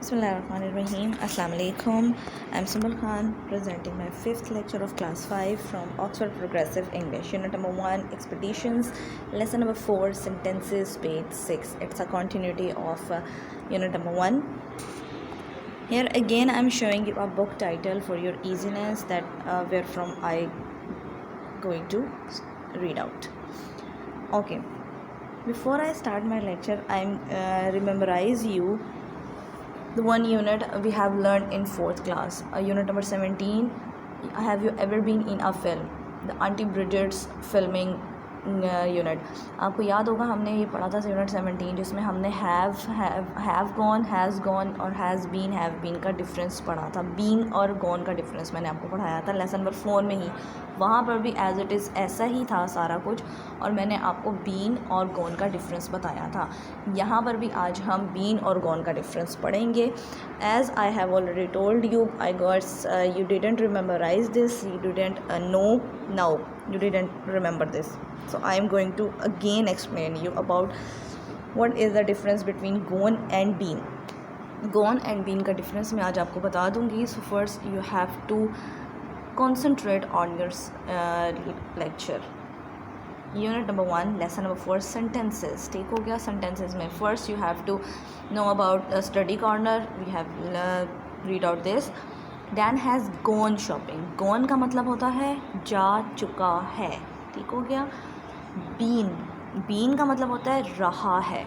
Bismillahirrahmanirrahim. Assalamu alaikum. I'm Sumbul Khan presenting my 5th lecture of class 5 from Oxford Progressive English. Unit number 1 Expeditions, lesson number 4 Sentences, page 6. It's a continuity of unit number 1. Here again I'm showing you a book title for your easiness that where from I going to read out. Okay. Before I start my lecture, I'm rememberize you the one unit we have learned in 4th class, unit number 17. Have you ever been in a film? The Auntie Bridget's filming unit. आपको याद होगा हमने ये पढ़ा था unit 17 जिसमें हमने have gone, has gone और हैज़ बीन, हैव बीन का डिफरेंस पढ़ा था. बीन और गॉन का डिफरेंस मैंने आपको पढ़ाया था लेसन नंबर 4 में ही. वहाँ पर भी एज इट इज़ ऐसा ही था सारा कुछ और मैंने आपको बीन और गॉन का डिफरेंस बताया था. यहाँ पर भी आज हम बीन और गॉन का डिफरेंस पढ़ेंगे. As I have already told you, I gots you didn't rememberize this, you didn't know now, you didn't remember this, so I am going to again explain you about what is the difference between gone and been. Gone and been का difference मैं आज आपको बता दूंगी. So first you have to concentrate on your lecture. Unit number 1 lesson number 4 sentences. ठीक हो गया. sentences में first you have to know about study corner. We have read out this. Dan has gone shopping. Gone का मतलब होता है जा चुका है. ठीक हो गया. Been का मतलब होता है रहा है,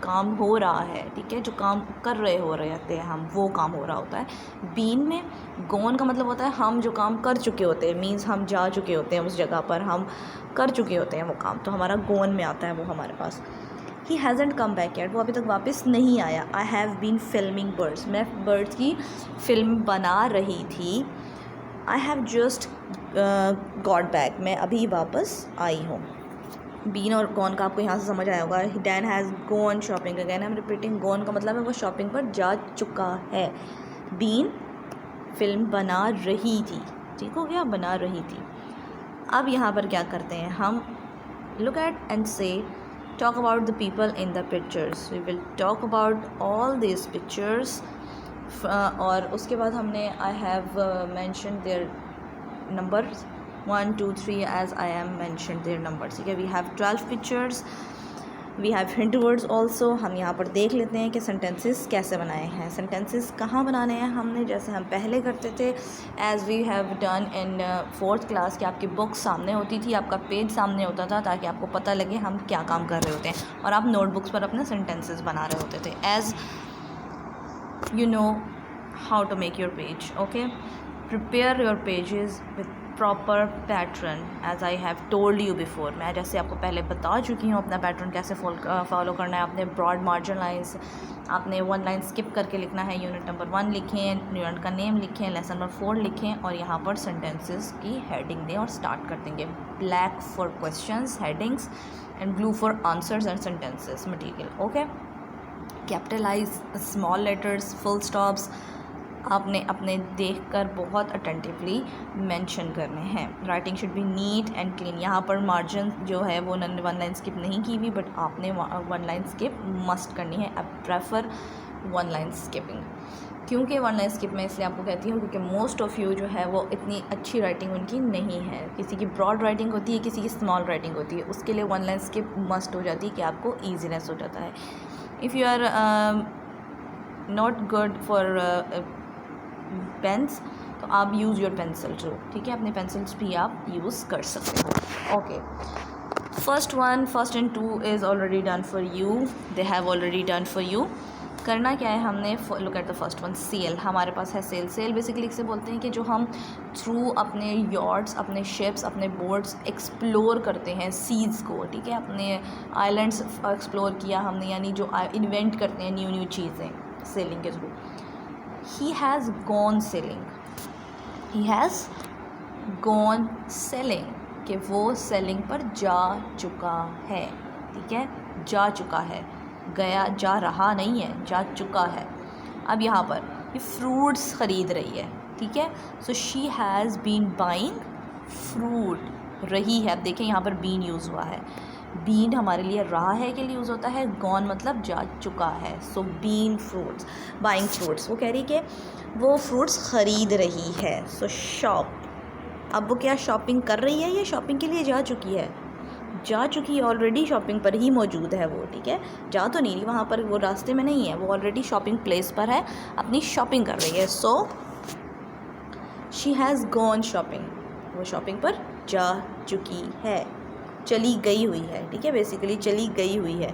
काम हो रहा है. ठीक है, जो काम कर रहे रहते हैं हम, वो काम हो रहा होता है. Been में gone का मतलब होता है हम जो काम कर चुके होते हैं, मीन्स हम जा चुके होते हैं उस जगह पर, हम कर चुके होते हैं वो काम, तो हमारा gone में आता है वो हमारे पास. He hasn't come back yet. वो अभी तक वापस नहीं आया. I have been filming birds. मैं birds की फिल्म बना रही थी. I have just got back. मैं अभी वापस आई हूँ. Been और gone का आपको यहाँ से समझ आया होगा. Dan has gone shopping. Again I'm repeating. Gone का मतलब है वो शॉपिंग पर जा चुका है. Been फिल्म बना रही थी. ठीक हो गया, बना रही थी. अब यहाँ पर क्या करते हैं हम, look at and say talk about the people in the pictures. We will talk about all these pictures. और उसके बाद हमने I have mentioned their numbers 1 2 3 as I am mentioned their numbers. ठीक है, we have 12 pictures. We have hint words also. हम यहाँ पर देख लेते हैं कि sentences कैसे बनाए हैं. sentences कहाँ बनाने हैं हमने, जैसे हम पहले करते थे as we have done in 4th class कि आपकी बुक सामने होती थी, आपका पेज सामने होता था ताकि आपको पता लगे हम क्या काम कर रहे होते हैं और आप नोटबुक्स पर अपने sentences बना रहे होते थे. as you know how to make your page. okay, prepare your pages with proper pattern as I have told you before. मैं जैसे आपको पहले बता चुकी हूँ अपना पैटर्न कैसे फॉलो करना है. आपने ब्रॉड मार्जिन लाइन्स, आपने 1 लाइन स्किप करके लिखना है. यूनिट नंबर 1 लिखें, यूनिट का नेम लिखें, लेसन नंबर 4 लिखें और यहाँ पर सेंटेंसेस की हेडिंग दें और स्टार्ट कर देंगे. Black for questions headings and blue for answers and sentences material. Okay, capitalize, small letters, full stops आपने अपने देखकर बहुत अटेंटिवली मेंशन करने हैं. Writing should be neat and clean. यहाँ पर मार्जिन जो है वो 1 लाइन स्किप नहीं की हुई, बट आपने 1 लाइन स्किप मस्ट करनी है. I prefer 1 line skipping. क्योंकि 1 लाइन स्किप मैं इसलिए आपको कहती हूँ क्योंकि मोस्ट ऑफ़ यू जो है वो इतनी अच्छी राइटिंग उनकी नहीं है. किसी की ब्रॉड राइटिंग होती है, किसी की स्मॉल राइटिंग होती है, उसके लिए 1 लाइन स्किप मस्ट हो जाती है कि आपको ईजीनेस हो जाता है. If you are not good for pens तो आप यूज़ योर पेंसिल टू. ठीक है, अपने पेंसिल्स भी आप यूज़ कर सकते हो. Okay, first and 2 is already done for you. They have already done for you. करना क्या है हमने, look at the first one. Cell हमारे पास है. सेल बेसिकली इसे बोलते हैं कि जो हम थ्रू अपने यॉर्ड्स, अपने शिप्स, अपने बोट्स एक्सप्लोर करते हैं सीज़ को. ठीक है, अपने आइलैंड्स एक्सप्लोर किया हमने, यानी जो इन्वेंट करते हैं न्यू चीज़ें सेलिंग के through. He has gone selling. He has gone selling कि वो सेलिंग पर जा चुका है. ठीक है, जा चुका है, गया जा रहा नहीं है, जा चुका है. अब यहाँ पर ये फ्रूट्स ख़रीद रही है. ठीक है, so she has been buying fruit. रही है, अब देखें यहाँ पर बीन यूज़ हुआ है. बीन हमारे लिए रहा है के लिए यूज़ होता है, गॉन मतलब जा चुका है। सो बीन फ्रूट्स, बाइंग फ्रूट्स, वो कह रही कि वो फ्रूट्स ख़रीद रही है। सो शॉप, अब वो क्या शॉपिंग कर रही है या शॉपिंग के लिए जा चुकी है? जा चुकी है, ऑलरेडी शॉपिंग पर ही मौजूद है वो, ठीक है, जा तो नहीं रही वहाँ पर, वो रास्ते में नहीं है, वो ऑलरेडी शॉपिंग प्लेस पर है, अपनी शॉपिंग कर रही है। So she has gone shopping, वो शॉपिंग पर जा चुकी है, चली गई हुई है, ठीक है, बेसिकली चली गई हुई है।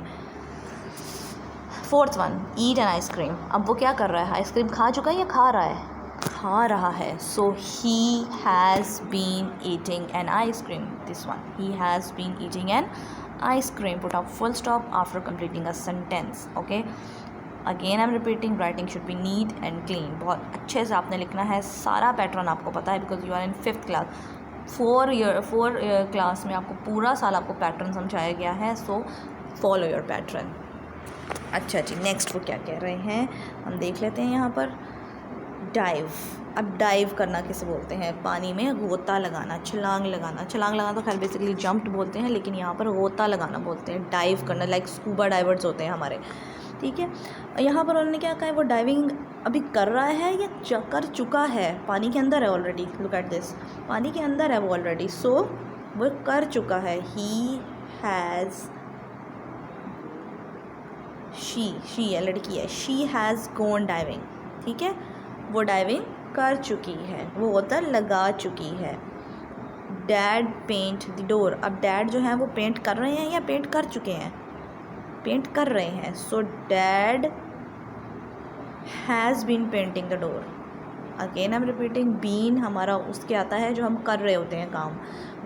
Fourth one, eat an ice cream, अब वो क्या कर रहा है? आइसक्रीम खा चुका है या खा रहा है? खा रहा है। So he has been eating an ice cream, this one, he has been eating an ice cream, put up full stop after completing a sentence. Okay, again I am repeating, writing should be neat and clean, बहुत अच्छे से आपने लिखना है, सारा pattern आपको पता है because you are in 5th class, 4 class में आपको पूरा साल आपको पैटर्न समझाया गया है। So follow your pattern. अच्छा जी, नेक्स्ट वो क्या कह रहे हैं हम देख लेते हैं यहाँ पर। डाइव, अब डाइव करना किसे बोलते हैं? पानी में गोता लगाना, छलांग लगाना। छलांग लगाना तो खैर बेसिकली जंप्ड बोलते हैं, लेकिन यहाँ पर गोता लगाना बोलते हैं। डाइव करना लाइक स्कूबा डाइवर्स होते हैं हमारे, ठीक है। यहाँ पर उन्होंने क्या कहा है, वो डाइविंग अभी कर रहा है या कर चुका है? पानी के अंदर है ऑलरेडी, लुक एट दिस, पानी के अंदर है वो ऑलरेडी, सो वो कर चुका है। ही हैज़, शी है, लड़की है, शी हैज़ गॉन डाइविंग, ठीक है, वो डाइविंग कर चुकी है, वो गोता लगा चुकी है। डैड पेंट द डोर, अब डैड जो है वो पेंट कर रहे हैं या पेंट कर चुके हैं? पेंट कर रहे हैं। So dad has been painting the door. Again I am repeating, been हमारा उसके आता है जो हम कर रहे होते हैं काम,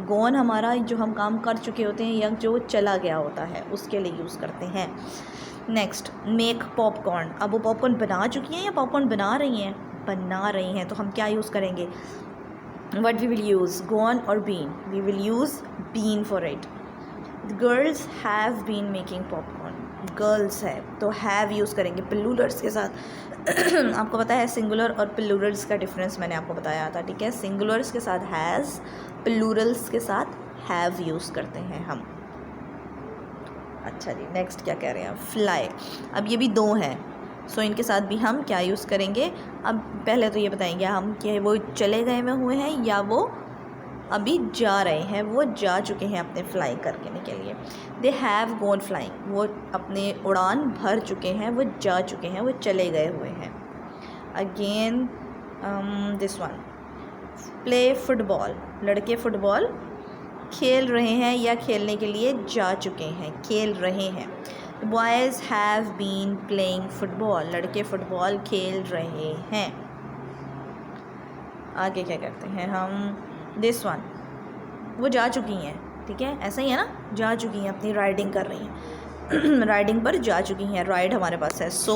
गॉन हमारा जो हम काम कर चुके होते हैं या जो चला गया होता है उसके लिए यूज़ करते हैं। नेक्स्ट, मेक पॉपकॉर्न, अब वो पॉपकॉर्न बना चुकी हैं या पॉपकॉर्न बना रही हैं? बना रही हैं, तो हम क्या यूज़ करेंगे? What we will use, gone और been? We will use been for it. The girls have been making popcorn, girls है तो हैव यूज़ करेंगे प्लूरल्स के साथ। आपको पता है सिंगुलर और प्लूरल्स का डिफरेंस मैंने आपको बताया था, ठीक है। सिंगुलर्स के साथ हैज़, प्लूरल्स के साथ हैव यूज़ करते हैं हम। अच्छा जी, नेक्स्ट क्या कह रहे हैं? फ्लाई, अब ये भी दो हैं, सो इनके साथ भी हम क्या यूज़ करेंगे? अब पहले तो ये बताएंगे हम कि वो चले गए हुए हैं या वो अभी जा रहे हैं, वो जा चुके हैं अपने फ्लाई करने के लिए। दे हैव गॉन फ्लाइंग, वो अपने उड़ान भर चुके हैं, वो जा चुके हैं, वो चले गए हुए हैं। Again this one, play football, लड़के फुटबॉल खेल रहे हैं या खेलने के लिए जा चुके हैं, खेल रहे हैं। Boys have been playing football, लड़के फुटबॉल खेल रहे हैं। आगे क्या करते हैं हम? दिस वन, वो जा चुकी हैं, ठीक है, ऐसा ही है ना, जा चुकी हैं, अपनी राइडिंग कर रही हैं। राइडिंग पर जा चुकी हैं, राइड हमारे पास है। So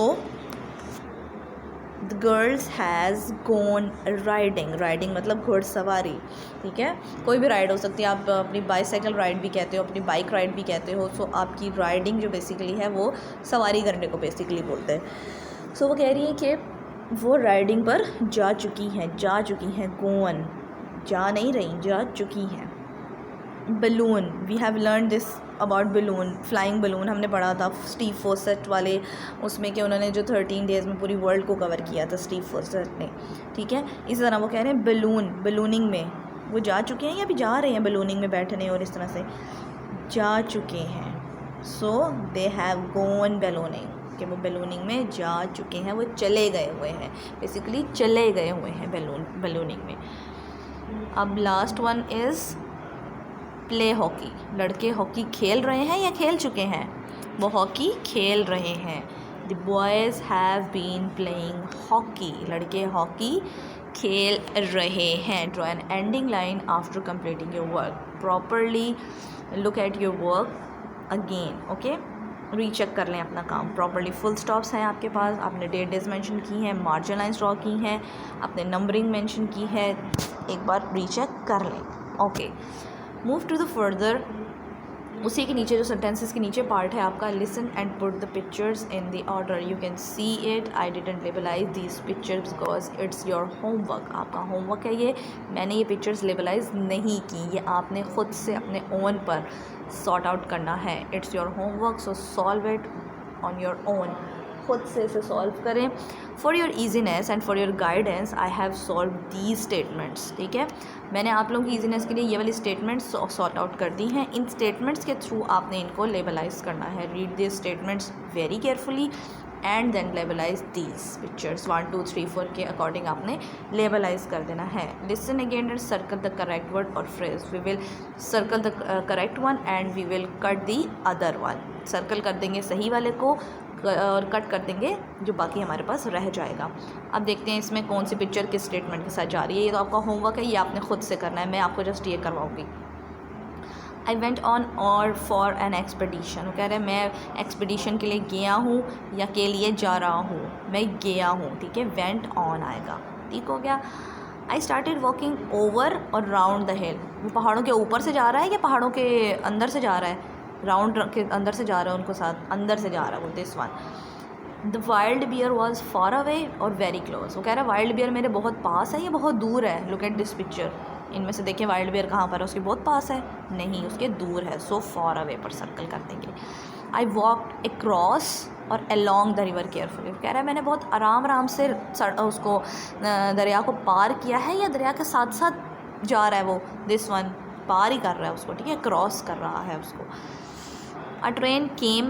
the girls has gone riding, riding मतलब घुड़सवारी, ठीक है, कोई भी राइड हो सकती है, आप अपनी बाईसाइकिल राइड भी कहते हो, अपनी बाइक राइड भी कहते हो। सो आपकी राइडिंग जो बेसिकली है वो सवारी करने को बेसिकली बोलते हैं। सो वो कह रही है कि वो राइडिंग पर जा चुकी हैं, जा चुकी हैं, गॉन, जा नहीं रही, जा चुकी हैं। Balloon, we have learn this about balloon, flying balloon हमने पढ़ा था स्टीव फोसेट वाले उसमें, कि उन्होंने जो 13 डेज़ में पूरी वर्ल्ड को कवर किया था स्टीव फोसेट ने, ठीक है। इसी तरह वो कह रहे हैं बलून, बलूनिंग में वो जा चुके हैं या अभी जा रहे हैं बलूनिंग में बैठने, और इस तरह से जा चुके हैं। सो दे हैव गॉन बलूनिंग, कि वो बलूनिंग में जा चुके हैं, वो चले गए हुए हैं, बेसिकली चले गए हुए हैं बलूनिंग में। अब last one is play hockey, लड़के हॉकी खेल रहे हैं या खेल चुके हैं? वो हॉकी खेल रहे हैं। The boys have been playing hockey, लड़के हॉकी खेल रहे हैं। Draw an ending line after completing your work, properly look at your work again, okay, recheck कर लें अपना काम प्रॉपरली। फुल स्टॉप्स हैं आपके पास, आपने डेज मेंशन की हैं, मार्जिन लाइन्स ड्रॉ की हैं, आपने नंबरिंग मेंशन की है, एक बार रीचेक कर लें, okay. Move to the further उसी के नीचे जो सेंटेंसेस के नीचे पार्ट है आपका, listen and put the pictures in the order you can see it. I didn't लेबलाइज these pictures because it's your homework. आपका होमवर्क है ये, मैंने ये पिक्चर्स लेबलाइज नहीं की, ये आपने ख़ुद से अपने ओन पर सॉर्ट आउट करना है। It's your homework, so solve it on your own, खुद से इसे सॉल्व करें। For your easiness and for your guidance I have solve these statements. ठीक है, मैंने आप लोगों की ईजीनेस के लिए ये वाली स्टेटमेंट्स सॉर्ट आउट कर दी हैं। इन स्टेटमेंट्स के थ्रू आपने इनको लेबलाइज करना है। Read this statements very carefully and then labelize these pictures. 1 2 3 4 के अकॉर्डिंग आपने लेबलाइज कर देना है। Listen again and circle the correct word और phrase. We will circle the correct one and we will cut the other one. Circle कर देंगे सही वाले को और कट कर देंगे जो बाकी हमारे पास रह जाएगा। अब देखते हैं इसमें कौन सी पिक्चर किस स्टेटमेंट के साथ जा रही है। ये तो आपका होमवर्क है, ये आपने खुद से करना है, मैं आपको जस्ट ये करवाऊँगी। आई वेंट ऑन और फॉर एन एक्सपेडिशन। वो कह रहे हैं मैं एक्सपेडिशन के लिए गया हूँ या के लिए जा रहा हूँ, मैं गया हूँ। ठीक है, वेंट ऑन आएगा। ठीक हो गया। आई स्टार्टेड वॉकिंग ओवर और राउंड द हिल। वो पहाड़ों के ऊपर से जा रहा है या पहाड़ों के अंदर से जा रहा है? राउंड के अंदर से जा रहा है, उनको साथ अंदर से जा रहा है वो। This one the wild bear was far away और वेरी क्लोज। वो कह रहा है वाइल्ड बियर मेरे बहुत पास है या बहुत दूर है। लुक एट दिस पिक्चर, इनमें से देखिए वाइल्ड बियर कहाँ पर है, उसके बहुत पास है? नहीं, उसके दूर है। सो फार अवे पर सर्कल कर देंगे। आई वॉकड अक्रॉस और अलॉन्ग द रिवर केयरफुली। कह रहा है मैंने बहुत आराम से उसको दरिया को पार किया है या दरिया के साथ साथ जा रहा है वो। दिस वन पार ही कर रहा है उसको। ठीक है, क्रॉस कर रहा है उसको। अ ट्रेन केम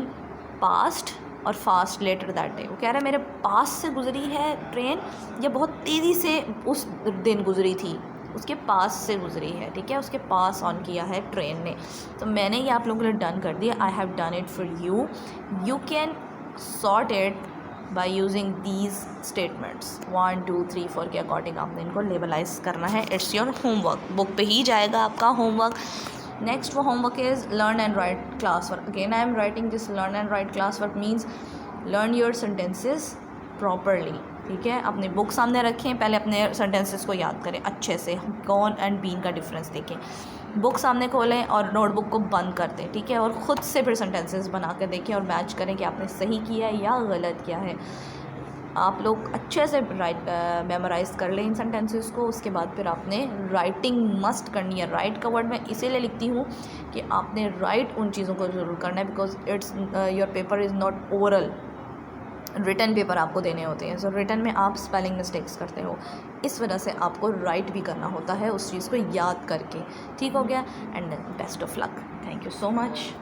पास्ट और फास्ट लेटर दैट डे। वो कह रहा है मेरे पास से गुजरी है ट्रेन या बहुत तेज़ी से उस दिन गुजरी थी, उसके पास से गुजरी है। ठीक है, उसके पास ऑन किया है ट्रेन ने। तो मैंने ये आप लोगों के लिए डन कर दिया। I have done it for you. You can sort it by using these statements. 1 2 3 4 के अकॉर्डिंग आपने इनको लेबलाइज करना है। इट्स योर होमवर्क, बुक पे ही जाएगा आपका होमवर्क। नेक्स्ट वो homework is learn and right class work. Again I am writing this learn and right class work means learn your sentences properly. ठीक है, अपनी बुक सामने रखें, पहले अपने सेंटेंसेस को याद करें अच्छे से, गॉन एंड बीन का डिफरेंस देखें। बुक सामने खोलें और नोटबुक को बंद कर दें। ठीक है, और ख़ुद से फिर सेंटेंसेस बना कर देखें और मैच करें कि आपने सही किया है या गलत किया है। आप लोग अच्छे से मेमोराइज़ कर लें इन सेंटेंसेस को। उसके बाद फिर आपने राइटिंग मस्ट करनी है। राइट का वर्ड मैं इसीलिए लिखती हूँ कि आपने राइट उन चीज़ों को ज़रूर करना है, because it's your paper is not oral, written paper आपको देने होते हैं। सो रिटन में आप स्पेलिंग मिस्टेक्स करते हो, इस वजह से आपको राइट भी करना होता है उस चीज़ को याद करके। ठीक हो गया, and best of luck. Thank you so much.